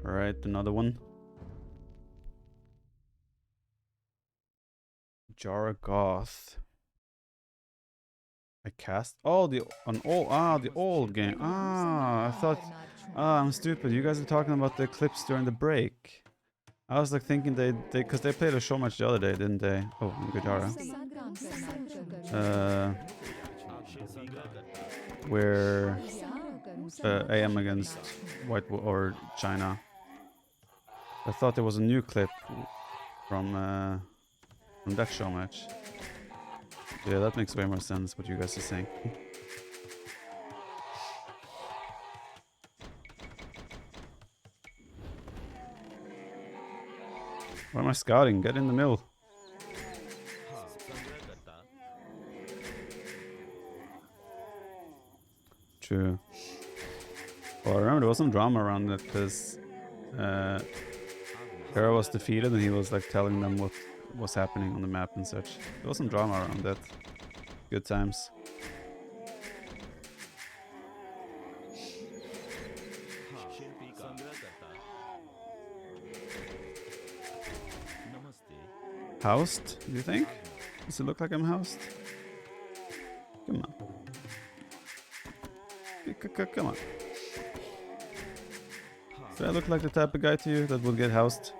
Alright, another one. Gurjaras Goth. I cast the old game. I thought I'm stupid. You guys are talking about the clips during the break. I was like thinking because they played a show match the other day, didn't they? Oh, Gurjara. Where AM against or China. I thought there was a new clip from that show match. Yeah, that makes way more sense what you guys are saying. Why am I scouting? Get in the middle. True. Well, I remember there was some drama around it because Hera was defeated and he was like telling them what was happening on the map and such. There was some drama around that. Good times. Housed, do you think? Does it look like I'm housed? Come on. Come on. Do I look like the type of guy to you that would get housed?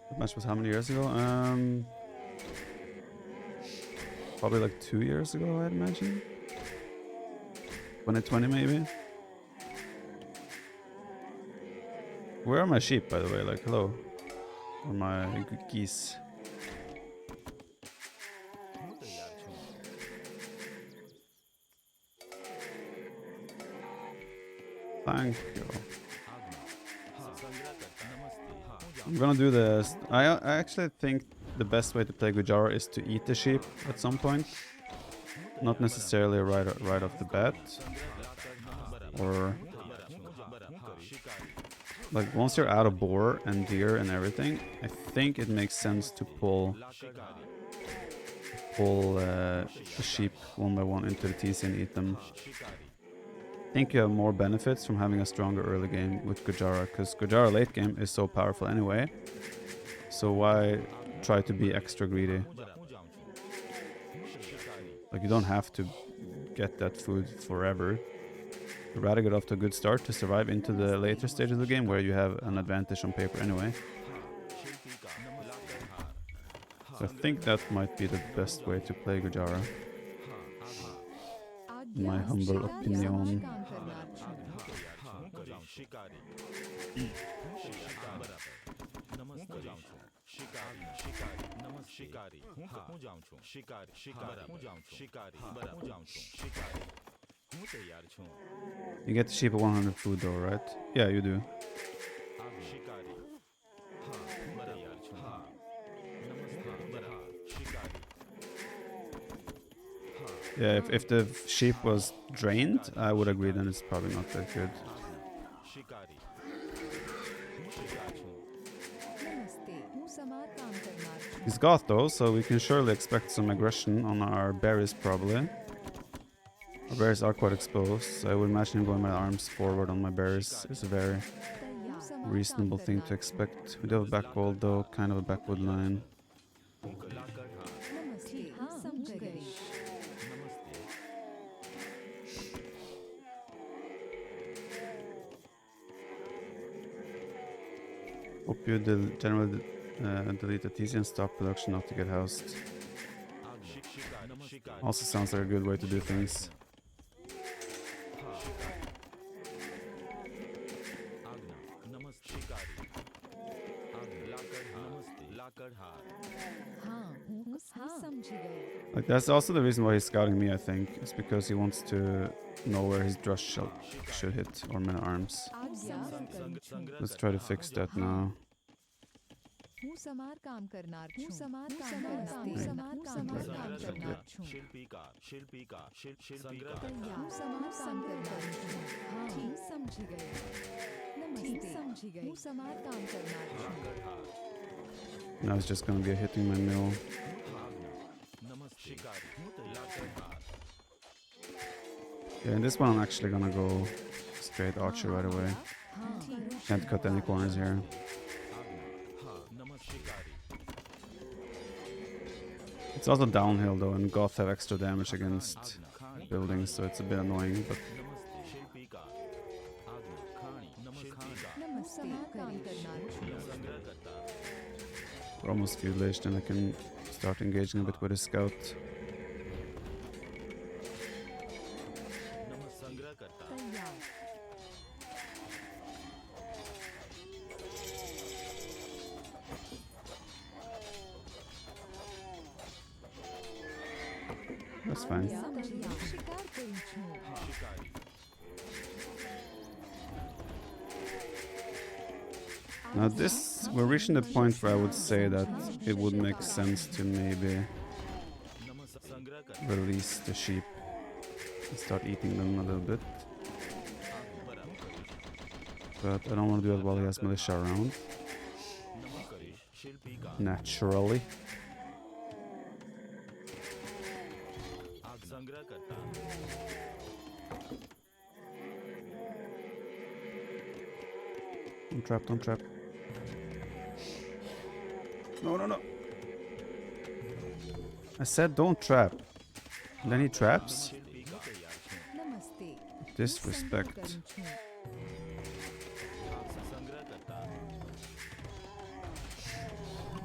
That match was how many years ago? Probably like 2 years ago, I'd imagine. 2020 maybe? Where are my sheep, by the way? Like, hello. Or my geese? Thank you. I'm gonna do this. I actually think the best way to play Gurjara is to eat the sheep at some point. Not necessarily right off the bat. Or like once you're out of boar and deer and everything, I think it makes sense to pull the sheep one by one into the TC and eat them. I think you have more benefits from having a stronger early game with Gurjara, because Gurjara late game is so powerful anyway. So why try to be extra greedy? Like, you don't have to get that food forever. You'd rather get off to a good start to survive into the later stage of the game where you have an advantage on paper anyway. So I think that might be the best way to play Gurjara. In my humble opinion. You get the sheep at 100 food though, right? Yeah, you do. Yeah, if the sheep was drained, I would agree then it's probably not that good. He's Goth though, so we can surely expect some aggression on our berries probably. Our berries are quite exposed, so I would imagine him going my arms forward on my berries is a very reasonable thing to expect. We do have a back wall though, kind of a backwood line. Hope you generally delete the TC and stop production not to get housed. Also sounds like a good way to do things. Like, that's also the reason why he's scouting me, I think. It's because he wants to know where his drush should hit, or men arms. Let's try to fix that now. Now it's just gonna be hitting my mill. Yeah, in this one I'm actually gonna go straight archer right away. Can't cut any corners here. It's also downhill though, and Goths have extra damage against buildings, so it's a bit annoying, but we're almost feudalist and I can start engaging a bit with a scout. That's fine. Now this, we're reaching the point where I would say that it would make sense to maybe release the sheep and start eating them a little bit. But I don't want to do it while he has militia around. Naturally. Don't trap, don't trap. No, no, no. I said don't trap. And then he traps? Disrespect.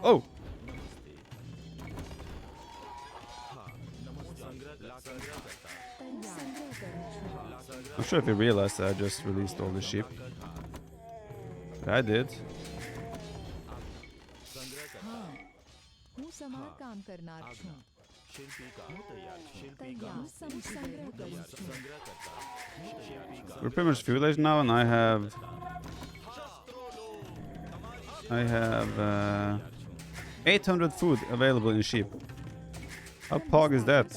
Oh! I'm sure if you realized that I just released all the sheep. I did. We're pretty much feudalized now, and I have 800 food available in sheep. How pog is that?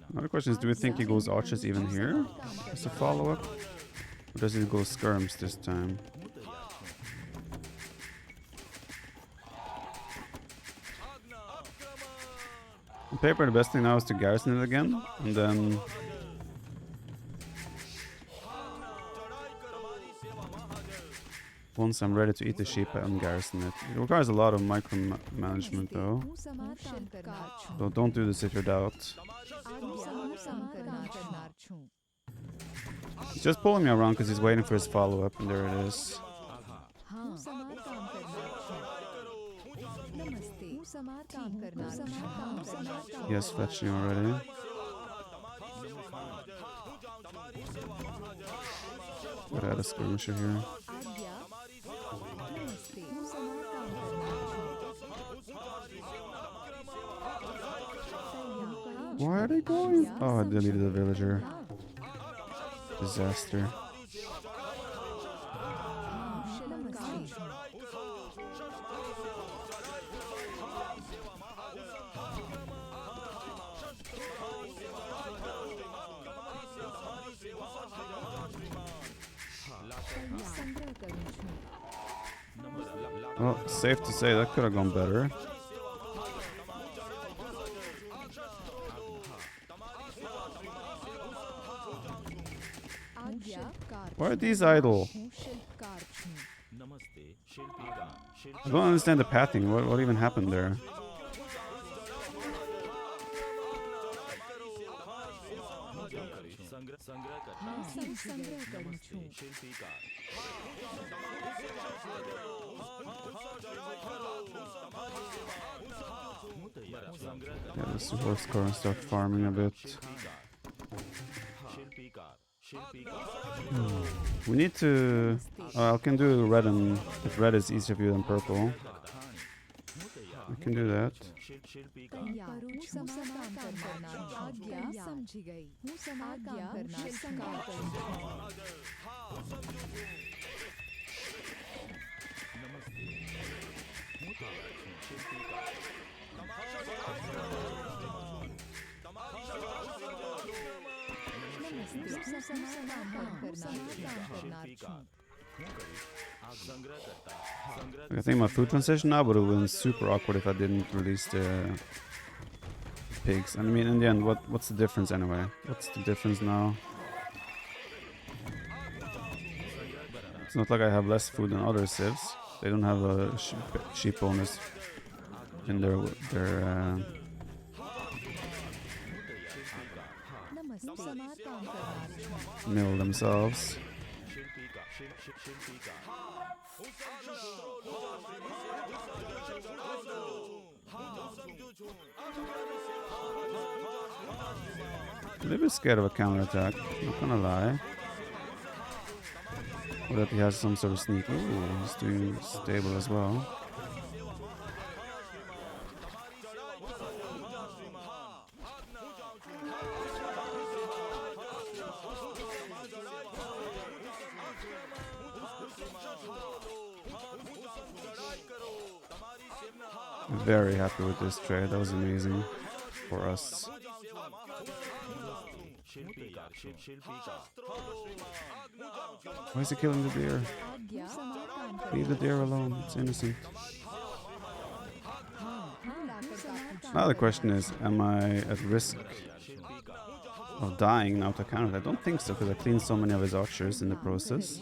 Another question is, do we think he goes archers even here as a follow-up? Or does he go skirms this time? On paper, the best thing now is to garrison it again, and then once I'm ready to eat the sheep, I ungarrison it. It requires a lot of micromanagement though. So don't do this if you're doubt. He's just pulling me around because he's waiting for his follow-up, and there it is. Yes, fetching already. Gotta add a skirmisher here. Why are they going? Oh, I deleted the villager. Disaster. Well, safe to say that could have gone better. Why are these idle? I don't understand the pathing. What even happened there? Yeah, this horse car and start farming a bit. We need to... I can do red, and if red is easier for you than purple, I can do that. I think my food transition now would have been super awkward if I didn't release the pigs. And I mean, in the end, what's the difference anyway? What's the difference now? It's not like I have less food than other civs. They don't have a sheep bonus in their mill themselves. A little bit scared of a counterattack, not gonna lie. Or that he has some sort of sneak. Ooh, he's doing stable as well. Very happy with this trade, that was amazing for us. Why is he killing the deer? Leave the deer alone, it's innocent. Now the question is, am I at risk of dying now to counter? I don't think so, because I cleaned so many of his archers in the process.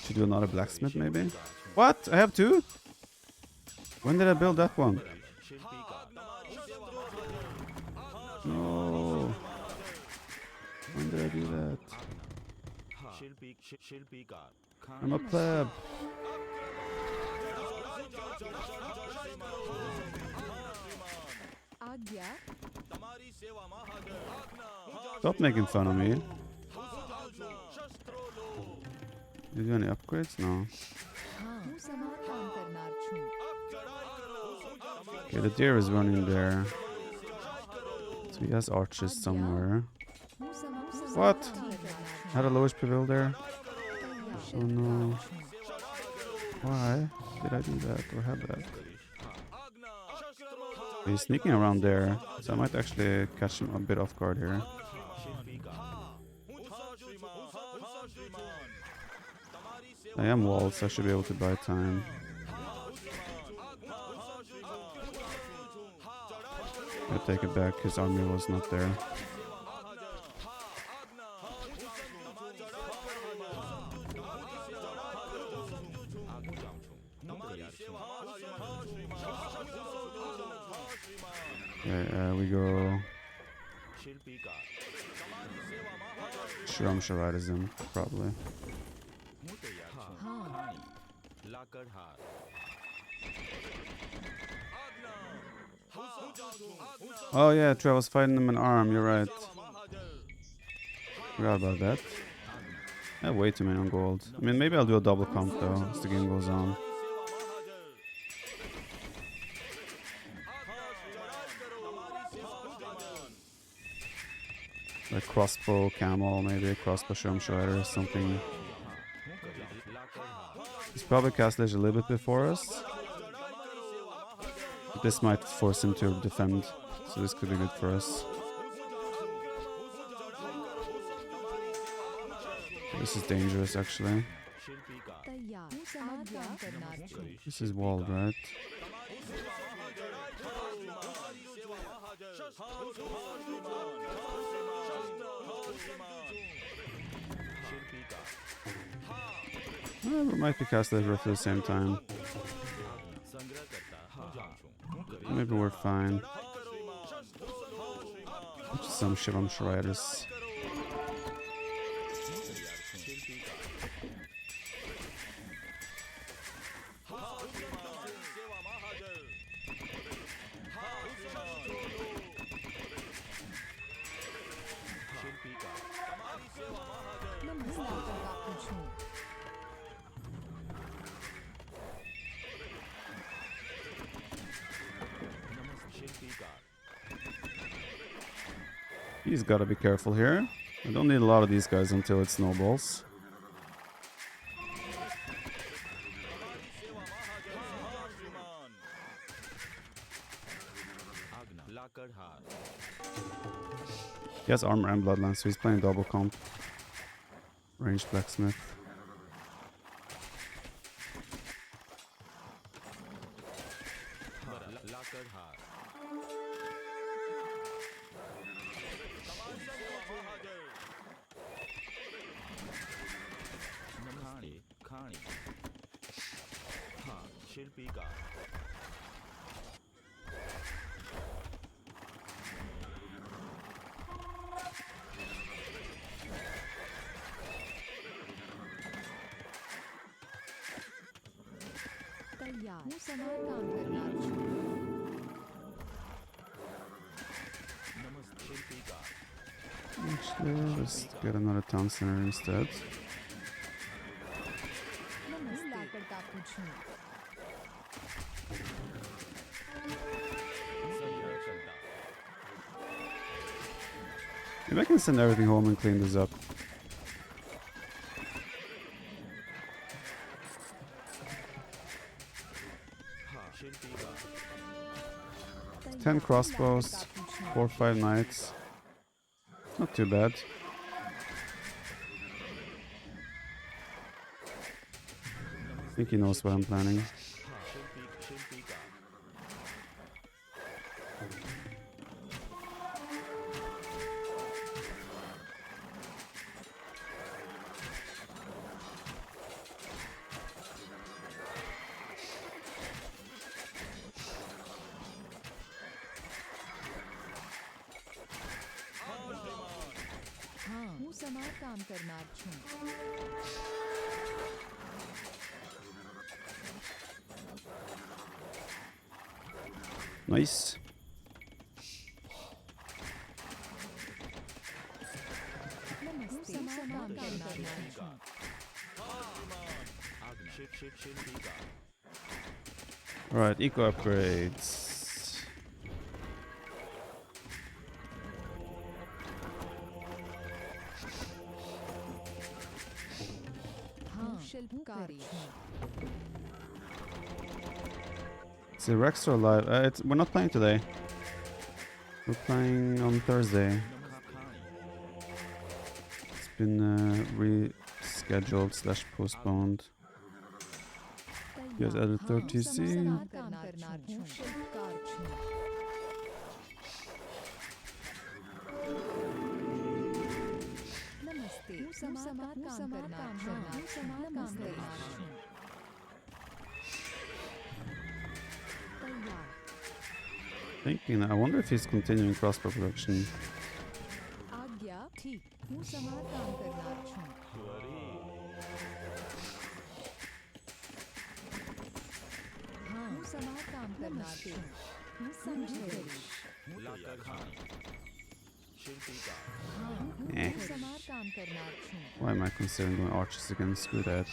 Should do another blacksmith maybe? What? I have two? When did I build that one? No. When did I do that? I'm a pleb. Stop making fun of me. Did you do any upgrades? No. Okay, the deer is running there. So he has archers somewhere. What? Had a lowish prevail there? Oh no. Why did I do that or have that? He's sneaking around there, so I might actually catch him a bit off guard here. I am walled, so I should be able to buy time. I take it back, his army was not there. Okay, we go. Shramsharadism, probably. Oh yeah, true, I was fighting them in arm, you're right. Forgot about that. I have way too many on gold. I mean, maybe I'll do a double comp though, as the game goes on. Like crossbow, camel, maybe crossbow, Shramshrider or something. He's probably cast Lich a little bit before us. But this might force him to defend, so this could be good for us. This is dangerous actually. This is walled, right? Well, we might be casting roughly at the same time. Maybe we're fine. Just some Shramshriders. He's gotta be careful here. I don't need a lot of these guys until it snowballs. He has armor and bloodlines, so he's playing double comp. Ranged blacksmith. Actually, let's get another town center instead. Maybe I can send everything home and clean this up. Ten crossbows, 4 or 5 knights. Not too bad. I think he knows what I'm planning. Nice. Alright, eco upgrades. Is the Rexor alive? We're not playing today. We're playing on Thursday. It's been rescheduled slash postponed. You guys added 30C. Thinking, I wonder if he's continuing crossbow production. Eh. Why am I considering doing archers again? Screw that.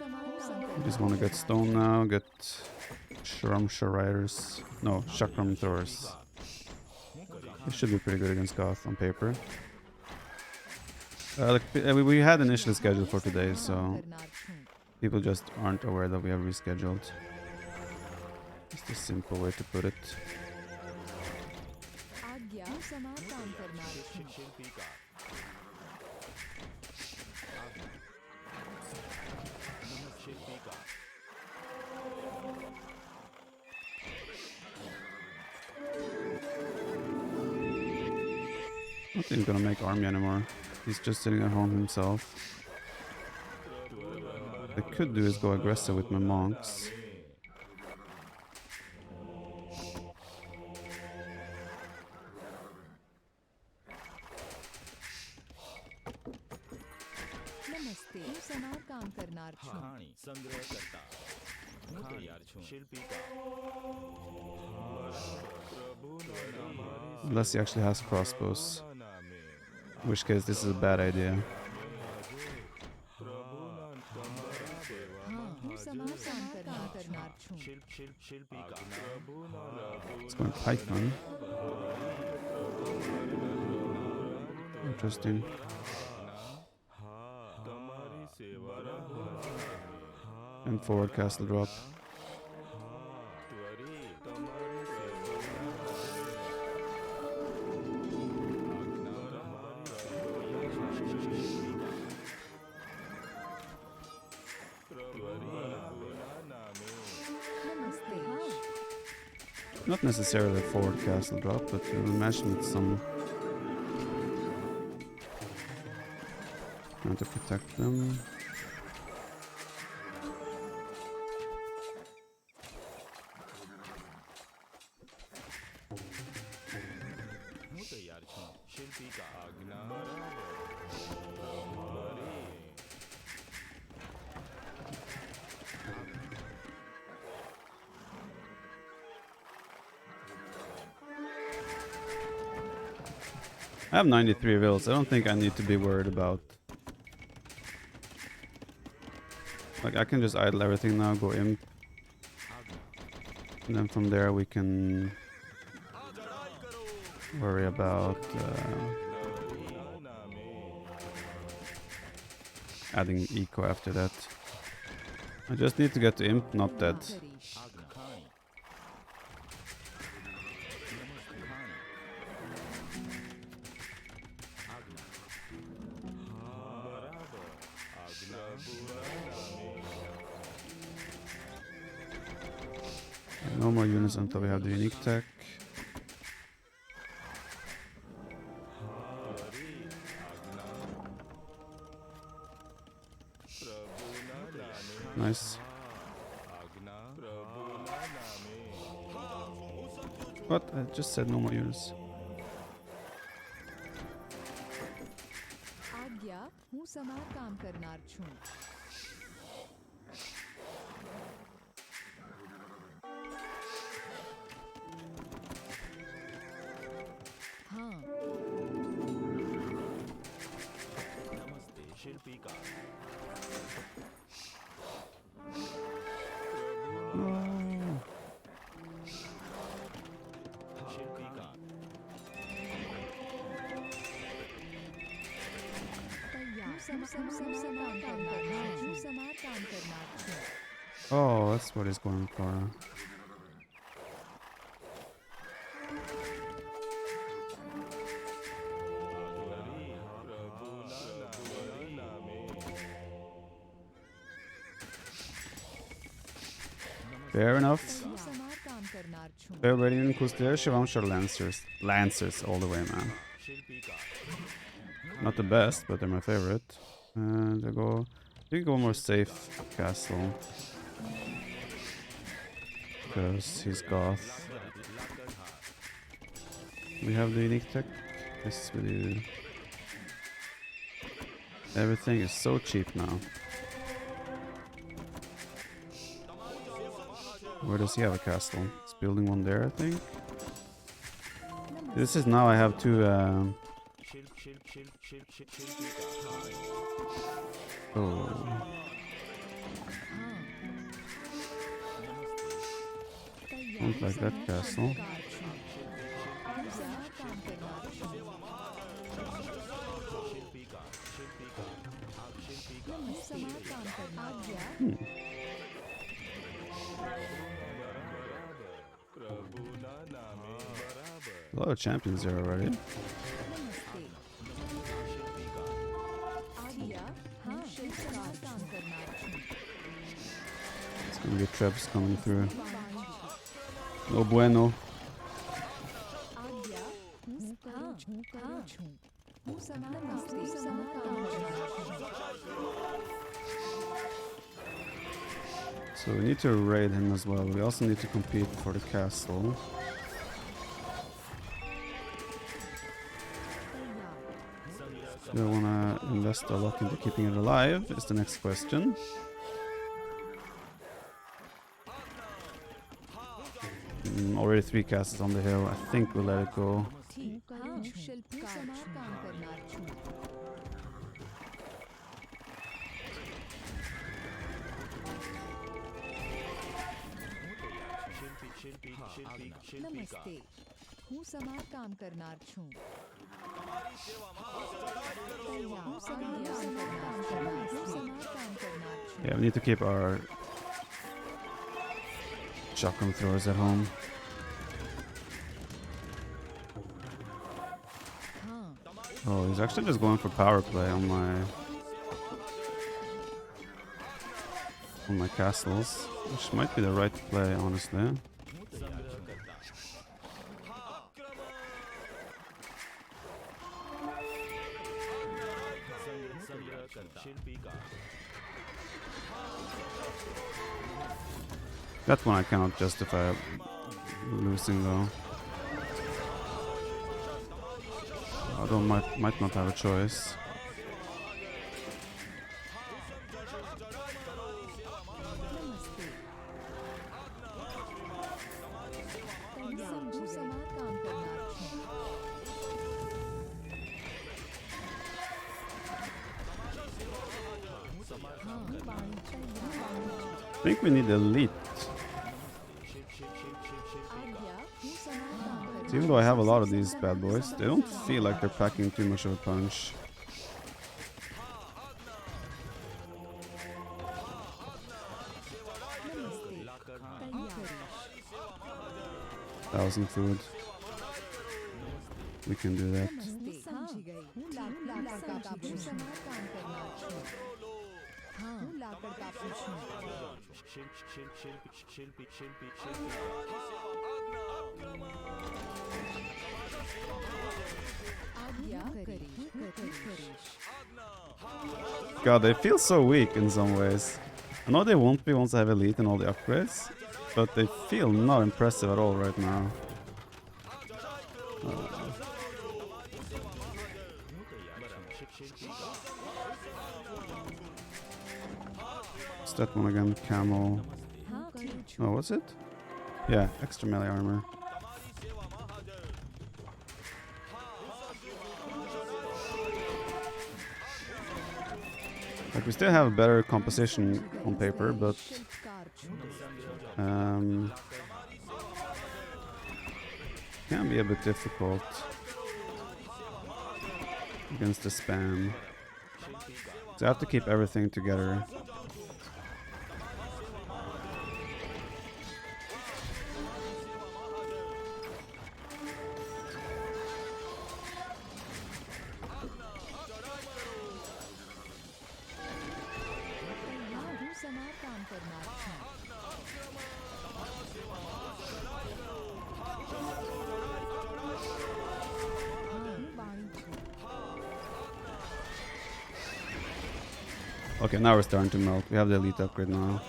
I just want to get stone now, get Shramsha riders. No, Chakram throwers. This should be pretty good against Goth on paper. We had initially scheduled for today, so people just aren't aware that we have rescheduled. Just a simple way to put it. I don't think he's gonna make army anymore. He's just sitting at home himself. What I could do is go aggressive with my monks. Unless he actually has crossbows. In which case this is a bad idea. It's going pikeman. interesting. And forward castle drop. Not necessarily a forward castle drop, but you imagine it's some trying to protect them. I have 93 vills. I don't think I need to be worried about. Like, I can just idle everything now, go imp. And then from there we can worry about adding eco after that. I just need to get to imp, not dead. No more units until we have the unique tech. Nice. What? I just said no more units. Oh, that's what he's going for. Fair enough. They're ready in Kustir, Shivansh or Lancers. Lancers all the way, man. Not the best, but they're my favorite. And I go... You can go more safe castle. Because he's Goth. We have the unique tech. Yes, we do. Everything is so cheap now. Where does he have a castle? He's building one there, I think. This is now I have two... Oh. Don't like that castle. A lot of champions there already. It's gonna be traps coming through. No bueno. So we need to raid him as well. We also need to compete for the castle. Do I want to invest a lot into keeping it alive is the next question. Already 3 castles on the hill. I think we'll let it go. नमस्ते, हूँ समार काम करनार छूं। Yeah, we need to keep our shotgun throwers at home. Oh, he's actually just going for power play on my castles, which might be the right play, honestly. That one I cannot justify losing though. Although might not have a choice. I think we need elite. Even though I have a lot of these bad boys, they don't feel like they're packing too much of a punch. Thousand food. We can do that. God, they feel so weak in some ways. I know they won't be once I have elite and all the upgrades, but they feel not impressive at all right now. What's that one again? Camel. Oh, what's it? Yeah, extra melee armor. Like, we still have a better composition on paper, but can be a bit difficult against the spam. So I have to keep everything together. Okay, now we're starting to melt. We have the elite upgrade now.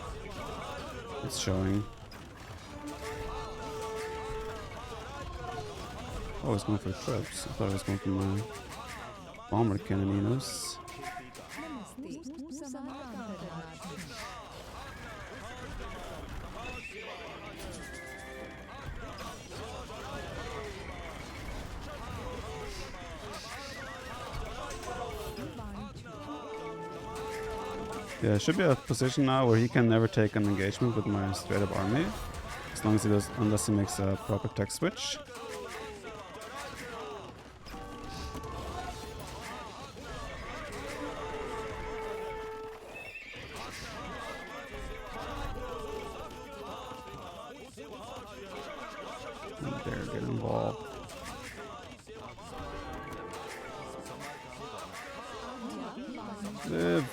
It's showing. Oh, it's going for traps. I thought it was going for my bomber cannoninos. Yeah, should be a position now where he can never take an engagement with my straight up army, as long as he does, unless he makes a proper tech switch. There, get involved. Live.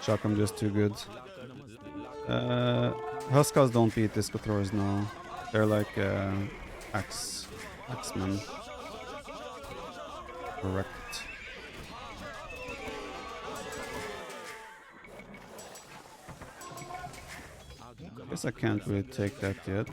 Shotgun just too good. Huskars don't beat Disco Throwers now. They're like Axemen. Correct. Guess I can't really take that yet.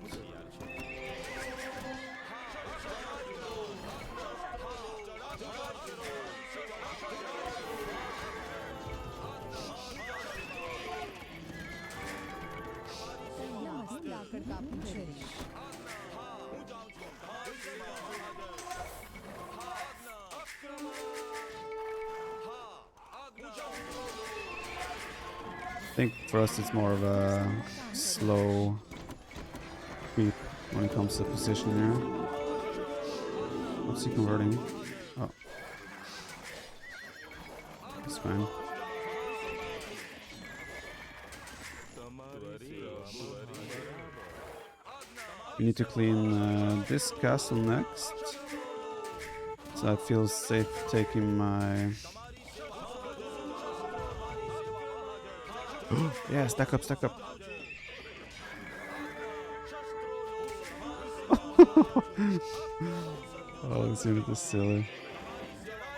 think for us it's more of a slow creep when it comes to position here. What's he converting? Oh. It's fine. We need to clean this castle next. So I feel safe taking my... Yeah, stack up, stack up. Oh, this unit is silly.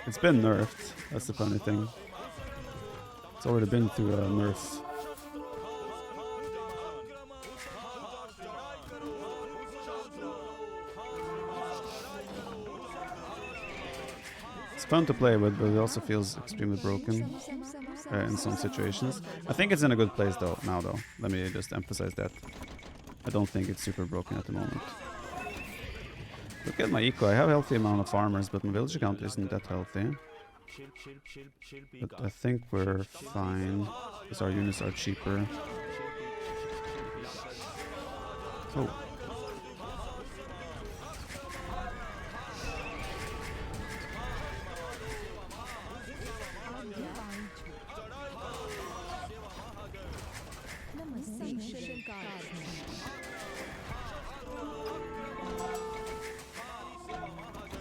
It's been nerfed, that's the funny thing. It's already been through a nerf. It's fun to play with, but it also feels extremely broken in some situations. I think it's in a good place though, now though. Let me just emphasize that. I don't think it's super broken at the moment. Look at my eco, I have a healthy amount of farmers, but my villager count isn't that healthy. But I think we're fine, because our units are cheaper. Oh.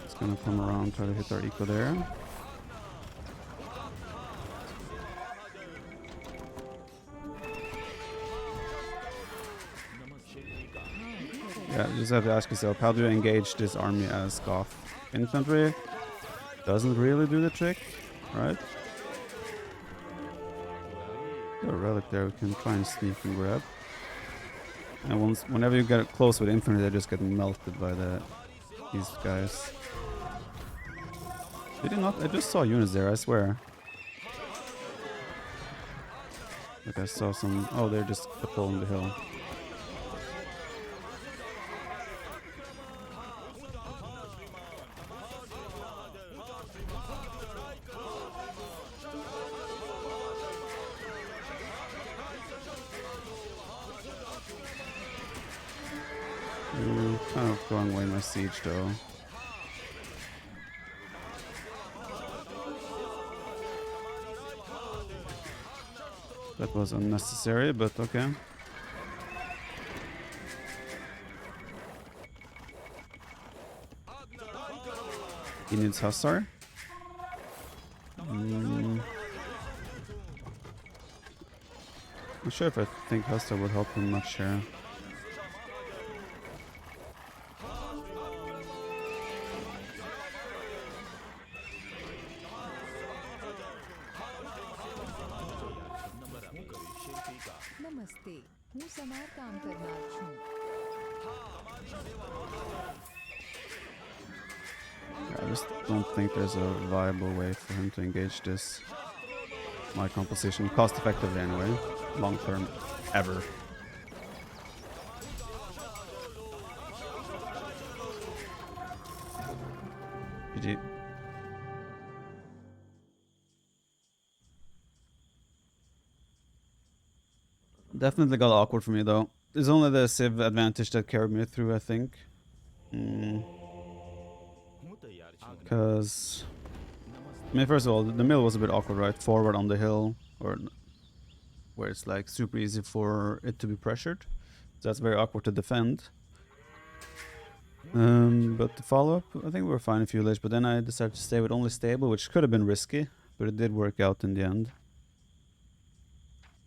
It's gonna come around, try to hit our eco there. Yeah, you just have to ask yourself, how do you engage this army as Goth? Infantry doesn't really do the trick, right? Got a relic there we can try and sneak and grab. And whenever you get close with infantry, they just get melted by these guys. Did he not? I just saw units there, I swear. Like I saw some... Oh, they're just patrolling the hill. Kind of throwing away my siege though. That was unnecessary, but okay. He needs Hussar. Not sure if I think Hussar would help him much here. I just don't think there's a viable way for him to engage this. My composition, cost effectively anyway, long term, ever. GG. Definitely got awkward for me though. It's only the civ advantage that carried me through, I think. Because... I mean, first of all, the mill was a bit awkward, right? Forward on the hill, or where it's like super easy for it to be pressured. So that's very awkward to defend. But the follow-up, I think we were fine a few layers, but then I decided to stay with only stable, which could have been risky, but it did work out in the end.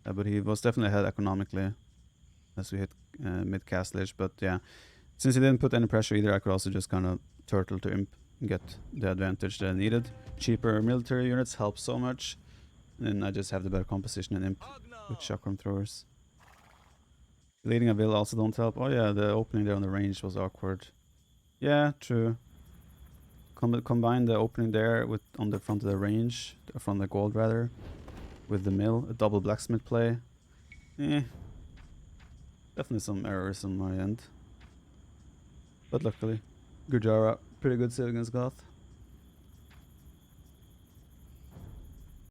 But he was definitely ahead economically as we hit mid-castlage, but yeah. Since he didn't put any pressure either, I could also just kind of turtle to imp and get the advantage that I needed. Cheaper military units help so much, and then I just have the better composition in imp with chakram throwers. Leading a will also don't help. Oh yeah, the opening there on the range was awkward. Yeah, true. Combine the opening there with on the front of the range, from the gold rather, with the mill, a double blacksmith play. Definitely some errors on my end. But luckily, Gurjara, pretty good save against Goth.